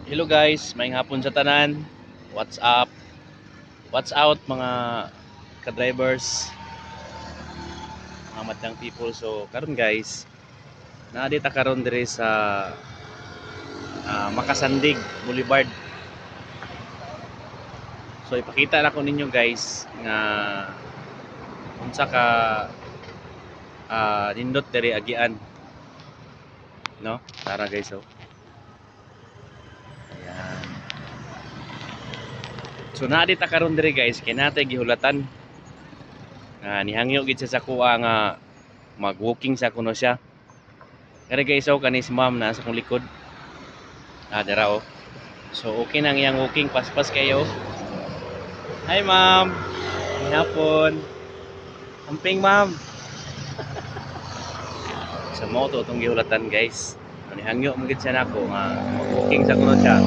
Hello guys, maayong hapon sa tanan. What's up? What's out mga ka-drivers, mga madlang people. So karon guys, naadita karon diri sa Makasandig Boulevard. So ipakita na ko ninyo guys nga unsa ka nindot diri agian, no? Tara guys, oh. Ayan. So naadita karon diri guys, kay natay gihulatan. Nihangyo gid siya sa kuha nga mag-walking sa kuno siya. Kaya guys, oh, kani si ma'am na sa kong likod. Dara, oh. So okay nang iyang walking, paspas kayo. Hi ma'am, hapon. Amping ma'am. Sa moto itong gihulatan guys. Hangyo mo gid siya nako nga walking sa kuno siya.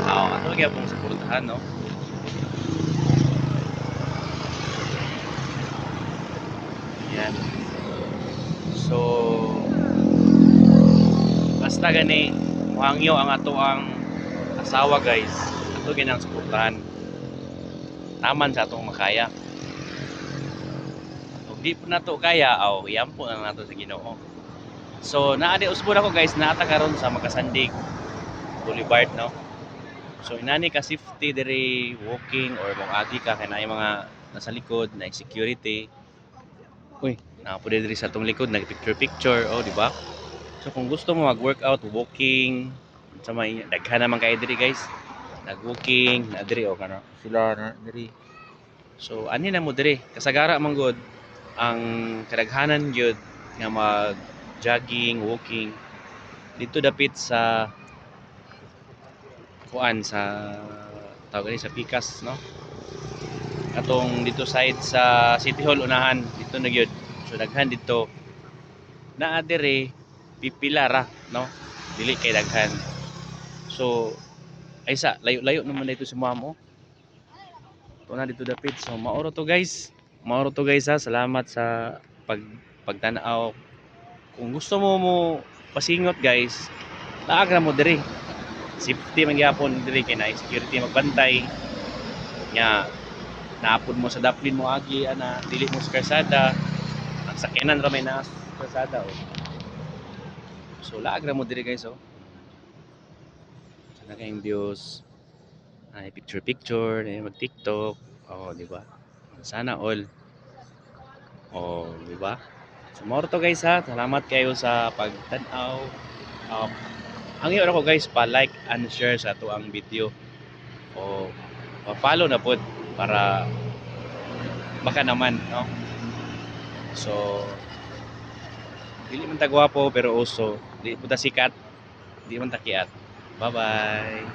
Ato gyud pong suportahan, no. Yan. So basta gani muhangyo ang ato ang asawa guys. Ato ginang suportahan. Taman sa atong makaya. Kung di po nato kaya, iyampo na nato sa Ginoo. So naadi usbon ako guys, naata karon sa Makasandig Boulevard, no. So inani ka safety diri walking or kung agi ka kay naay mga nasa likod na security. Uy, napo diri sa atong likod nag picture, oh di ba? So kung gusto mo mag-workout, walking, sa may daghan naman kay diri guys. Nag-walking, na diri o kana sila na diri. So ani na mo diri, kasagara man gud ang kadaghanan gyud nga mag jogging, walking dito dapit sa kuan sa tawag sa Pikas, no. Atong dito side sa City Hall unahan dito na gyud. So daghan dito naa diri pipila ra, no. Dili kay daghan. So ay sa layo-layo naman dito si mamo. Ito na dito dapit. So maoro to guys. Maoro to guys, ha. Salamat sa pagtanaw. Kung gusto mo pasingot guys, laag ra mo diri. Safety man gyapon diri kay na security magbantay. Nya naapod mo sa daplin mo agi ana dili mo sa kalsada. Ang sakyanan ra may na sa kalsada, oh. So laag ra mo diri guys, oh. Sana kayong views. Ay picture mag TikTok. Oh, di ba? Sana all. Oh, di ba? So more to guys, ha. Salamat kayo sa pagtanaw. Um, ang iyo ako guys, pa-like and share sa ato ang video. O pa-follow na pod para baka naman, no. So dili man ta gwapo pero uso, di man ta sikat, di man ta kiat. Bye-bye.